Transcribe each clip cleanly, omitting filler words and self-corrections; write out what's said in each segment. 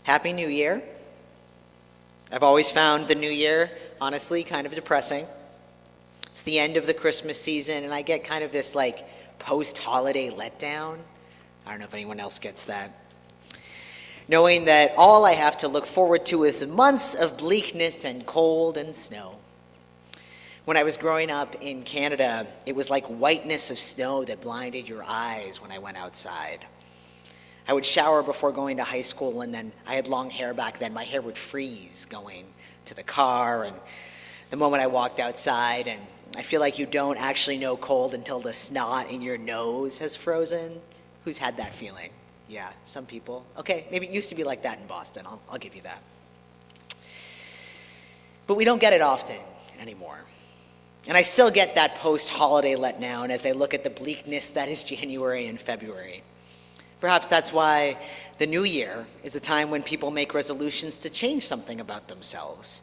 Happy New Year. I've always found the New Year, honestly, kind of depressing. It's the end of the Christmas season, and I get kind of this post-holiday letdown. I don't know if anyone else gets that. Knowing that all I have to look forward to is months of bleakness and cold and snow. When I was growing up in Canada, it was like whiteness of snow that blinded your eyes when I went outside. I would shower before going to high school, and then I had long hair back then. My hair would freeze going to the car, and the moment I walked outside, and I feel like you don't actually know cold until the snot in your nose has frozen. Who's had that feeling? Yeah, some people. Okay, maybe it used to be like that in Boston. I'll give you that. But we don't get it often anymore. And I still get that post-holiday letdown as I look at the bleakness that is January and February. Perhaps that's why the new year is a time when people make resolutions to change something about themselves.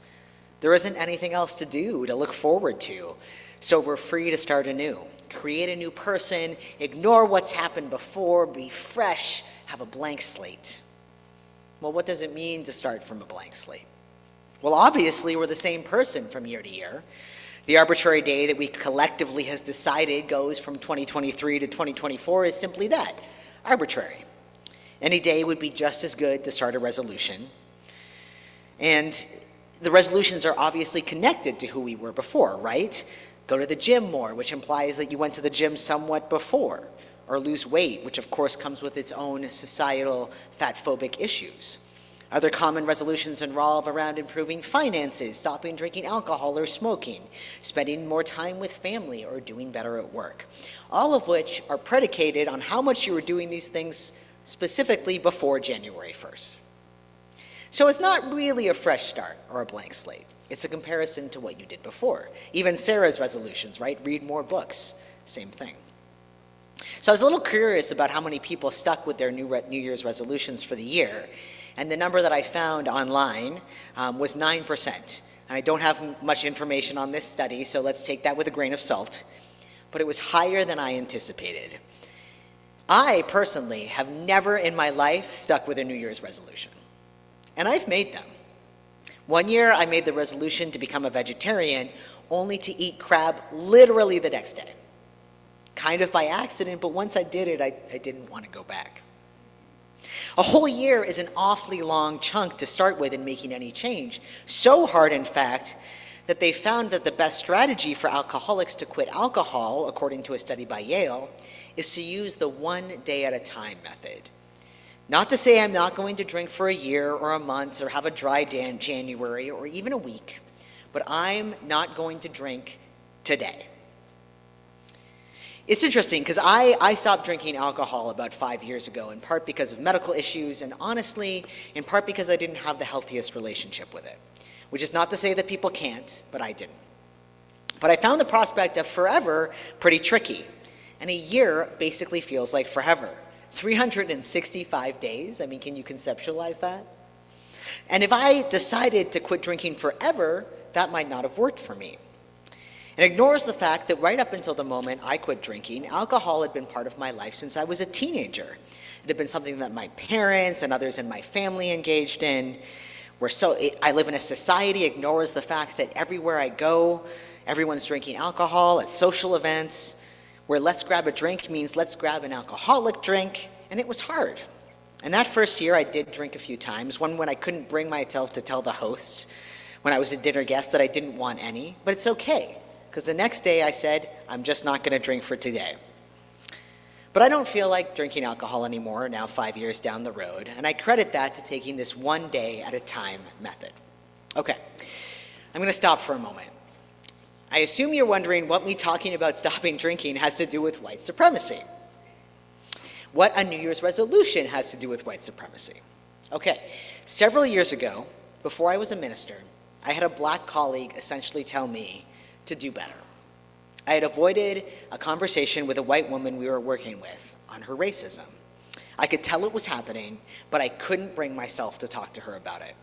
There isn't anything else to do, to look forward to, so we're free to start anew. Create a new person, ignore what's happened before, be fresh, have a blank slate. Well, what does it mean to start from a blank slate? Well, obviously, we're the same person from year to year. The arbitrary day that we collectively has decided goes from 2023 to 2024 is simply that. Arbitrary. Any day would be just as good to start a resolution. And the resolutions are obviously connected to who we were before, right? Go to the gym more, which implies that you went to the gym somewhat before, or lose weight, which of course comes with its own societal fat-phobic issues. Other common resolutions revolve around improving finances, stopping drinking alcohol or smoking, spending more time with family, or doing better at work. All of which are predicated on how much you were doing these things specifically before January 1st. So it's not really a fresh start or a blank slate. It's a comparison to what you did before. Even Sarah's resolutions, right? Read more books, same thing. So I was a little curious about how many people stuck with their New Year's resolutions for the year. And the number that I found online was 9%. And I don't have much information on this study, so let's take that with a grain of salt. But it was higher than I anticipated. I personally have never in my life stuck with a New Year's resolution. And I've made them. One year I made the resolution to become a vegetarian, only to eat crab literally the next day. Kind of by accident, but once I did it, I didn't want to go back. A whole year is an awfully long chunk to start with in making any change. So hard, in fact, that they found that the best strategy for alcoholics to quit alcohol, according to a study by Yale, is to use the one day at a time method. Not to say I'm not going to drink for a year or a month or have a dry January or even a week, but I'm not going to drink today. It's interesting because I stopped drinking alcohol about 5 years ago, in part because of medical issues and honestly, in part because I didn't have the healthiest relationship with it. Which is not to say that people can't, but I didn't. But I found the prospect of forever pretty tricky. And a year basically feels like forever. 365 days, I mean, can you conceptualize that? And if I decided to quit drinking forever, that might not have worked for me. It ignores the fact that right up until the moment I quit drinking, alcohol had been part of my life since I was a teenager. It had been something that my parents and others in my family engaged in. I live in a society ignores the fact that everywhere I go, everyone's drinking alcohol at social events, where let's grab a drink means let's grab an alcoholic drink, and it was hard. And that first year I did drink a few times, one when I couldn't bring myself to tell the hosts when I was a dinner guest that I didn't want any, but it's okay, because the next day I said, I'm just not gonna drink for today. But I don't feel like drinking alcohol anymore, now 5 years down the road, and I credit that to taking this one day at a time method. Okay, I'm gonna stop for a moment. I assume you're wondering what me talking about stopping drinking has to do with white supremacy. What a New Year's resolution has to do with white supremacy. Okay, several years ago, before I was a minister, I had a black colleague essentially tell me to do better. I had avoided a conversation with a white woman we were working with on her racism. I could tell it was happening, but I couldn't bring myself to talk to her about it.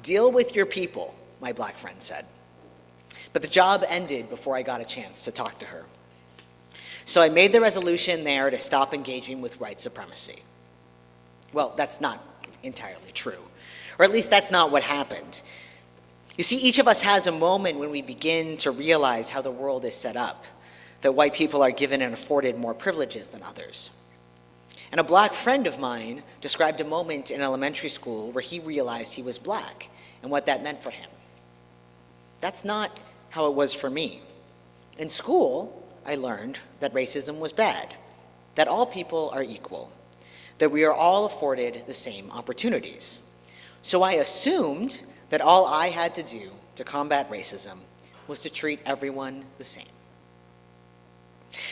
Deal with your people, my black friend said. But the job ended before I got a chance to talk to her. So I made the resolution there to stop engaging with white supremacy. Well, that's not entirely true. Or at least that's not what happened. You see, each of us has a moment when we begin to realize how the world is set up, that white people are given and afforded more privileges than others. And a black friend of mine described a moment in elementary school where he realized he was black and what that meant for him. That's not how it was for me. In school, I learned that racism was bad, that all people are equal, that we are all afforded the same opportunities. So I assumed that all I had to do to combat racism was to treat everyone the same.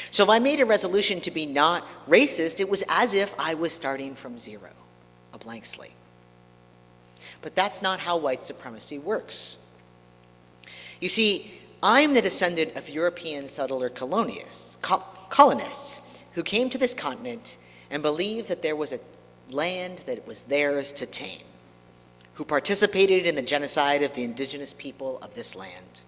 So if I made a resolution to be not racist, it was as if I was starting from zero, a blank slate. But that's not how white supremacy works. You see, I'm the descendant of European settler colonists who came to this continent and believed that there was a land that was theirs to tame, who participated in the genocide of the indigenous people of this land,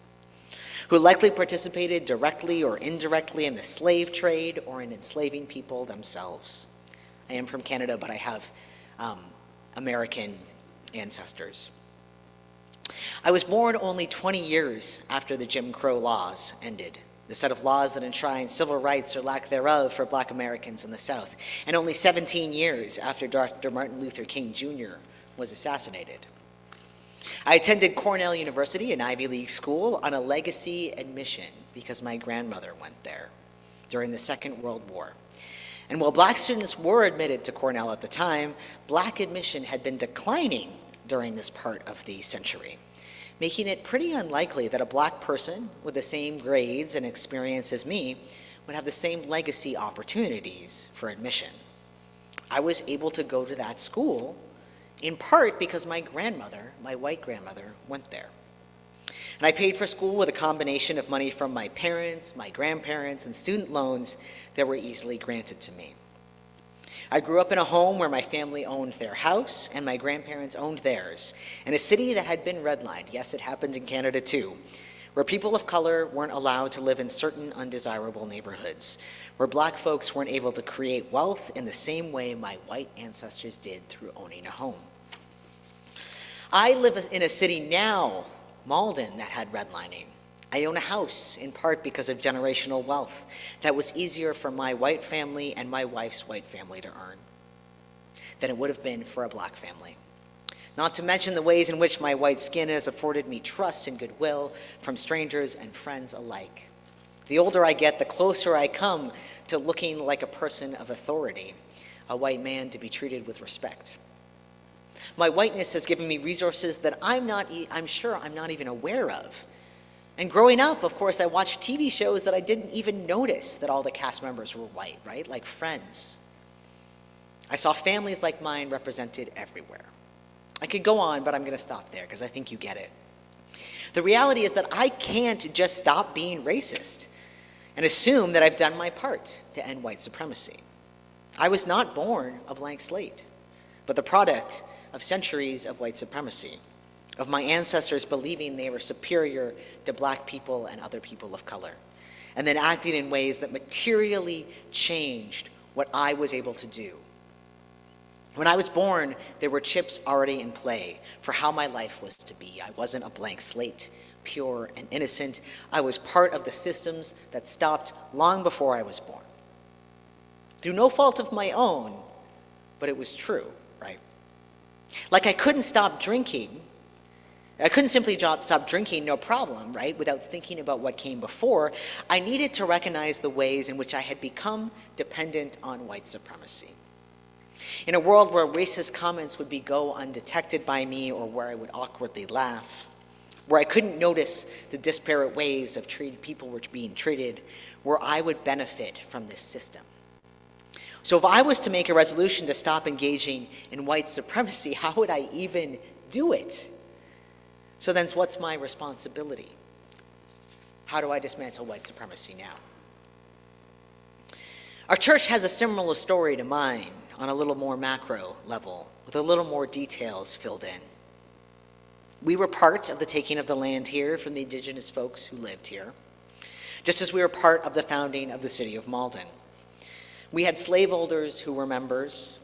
who likely participated directly or indirectly in the slave trade or in enslaving people themselves. I am from Canada, but I have American ancestors. I was born only 20 years after the Jim Crow laws ended, the set of laws that enshrined civil rights or lack thereof for Black Americans in the South, and only 17 years after Dr. Martin Luther King Jr. was assassinated. I attended Cornell University, an Ivy League school, on a legacy admission because my grandmother went there during the Second World War. And while black students were admitted to Cornell at the time, black admission had been declining during this part of the century, making it pretty unlikely that a black person with the same grades and experience as me would have the same legacy opportunities for admission. I was able to go to that school in part because my grandmother, my white grandmother, went there. And I paid for school with a combination of money from my parents, my grandparents, and student loans that were easily granted to me. I grew up in a home where my family owned their house and my grandparents owned theirs, in a city that had been redlined. Yes, it happened in Canada too, where people of color weren't allowed to live in certain undesirable neighborhoods, where black folks weren't able to create wealth in the same way my white ancestors did through owning a home. I live in a city now, Malden, that had redlining. I own a house, in part because of generational wealth, that was easier for my white family and my wife's white family to earn than it would have been for a black family. Not to mention the ways in which my white skin has afforded me trust and goodwill from strangers and friends alike. The older I get, the closer I come to looking like a person of authority, a white man to be treated with respect. My whiteness has given me resources that I'm sure I'm not even aware of. And growing up, of course, I watched TV shows that I didn't even notice that all the cast members were white, right? Like Friends. I saw families like mine represented everywhere. I could go on, but I'm going to stop there because I think you get it. The reality is that I can't just stop being racist and assume that I've done my part to end white supremacy. I was not born a blank slate, but the product of centuries of white supremacy, of my ancestors believing they were superior to black people and other people of color, and then acting in ways that materially changed what I was able to do. When I was born, there were chips already in play for how my life was to be. I wasn't a blank slate, pure and innocent. I was part of the systems that stopped long before I was born. Through no fault of my own, but it was true, right? Like I couldn't stop drinking. I couldn't simply stop drinking, no problem, right, without thinking about what came before. I needed to recognize the ways in which I had become dependent on white supremacy. In a world where racist comments would go undetected by me, or where I would awkwardly laugh, where I couldn't notice the disparate ways of people were being treated, where I would benefit from this system. So if I was to make a resolution to stop engaging in white supremacy, how would I even do it? So then what's my responsibility? How do I dismantle white supremacy now? Our church has a similar story to mine on a little more macro level, with a little more details filled in. We were part of the taking of the land here from the indigenous folks who lived here, just as we were part of the founding of the city of Malden. We had slaveholders who were members,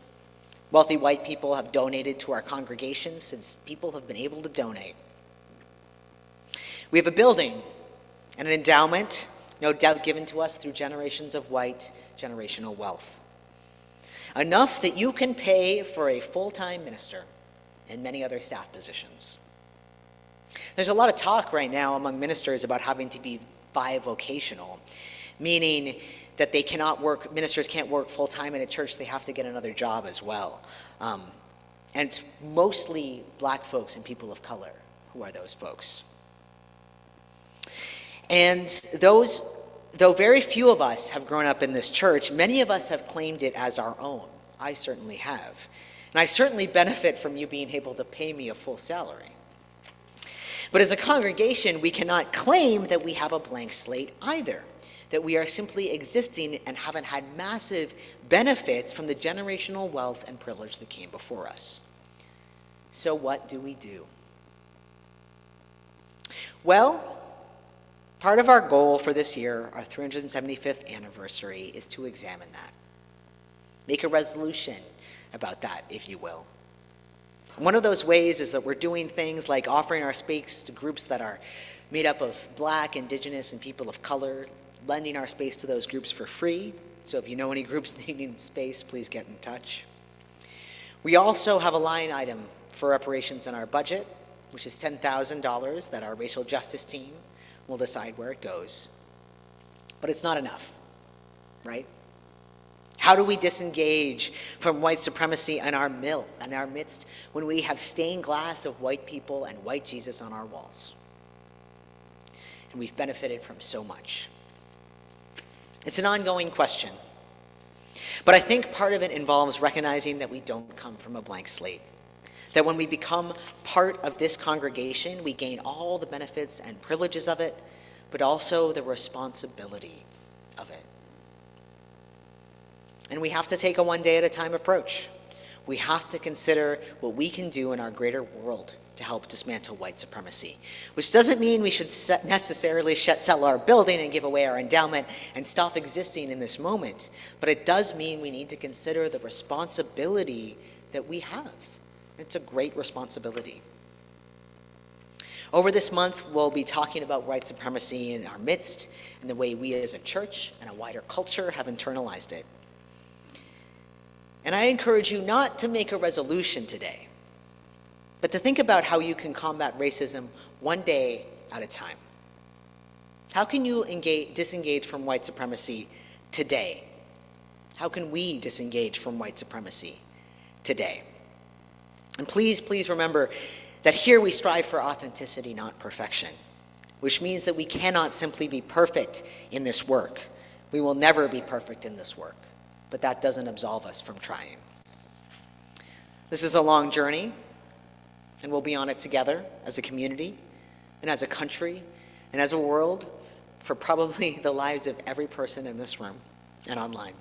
Wealthy white people have donated to our congregations since people have been able to donate. We have a building and an endowment, no doubt given to us through generations of white generational wealth. Enough that you can pay for a full-time minister and many other staff positions. There's a lot of talk right now among ministers about having to be bivocational, meaning that ministers can't work full-time in a church, they have to get another job as well. And it's mostly black folks and people of color who are those folks. And though very few of us have grown up in this church, many of us have claimed it as our own. I certainly have. And I certainly benefit from you being able to pay me a full salary. But as a congregation, we cannot claim that we have a blank slate either, that we are simply existing and haven't had massive benefits from the generational wealth and privilege that came before us. So what do we do? Well, part of our goal for this year, our 375th anniversary, is to examine that. Make a resolution about that, if you will. One of those ways is that we're doing things like offering our space to groups that are made up of Black, Indigenous, and people of color, lending our space to those groups for free. So if you know any groups needing space, please get in touch. We also have a line item for reparations in our budget, which is $10,000 that our racial justice team will decide where it goes. But it's not enough, right? How do we disengage from white supremacy in our midst when we have stained glass of white people and white Jesus on our walls? And we've benefited from so much. It's an ongoing question. But I think part of it involves recognizing that we don't come from a blank slate. That when we become part of this congregation, we gain all the benefits and privileges of it, but also the responsibility of it. And we have to take a one-day-at-a-time approach. We have to consider what we can do in our greater world to help dismantle white supremacy, which doesn't mean we should necessarily sell our building and give away our endowment and stop existing in this moment, but it does mean we need to consider the responsibility that we have. It's a great responsibility. Over this month, we'll be talking about white supremacy in our midst and the way we as a church and a wider culture have internalized it. And I encourage you not to make a resolution today, but to think about how you can combat racism one day at a time. How can you disengage from white supremacy today? How can we disengage from white supremacy today? And please, please remember that here we strive for authenticity, not perfection, which means that we cannot simply be perfect in this work. We will never be perfect in this work, but that doesn't absolve us from trying. This is a long journey, and we'll be on it together as a community and as a country and as a world for probably the lives of every person in this room and online.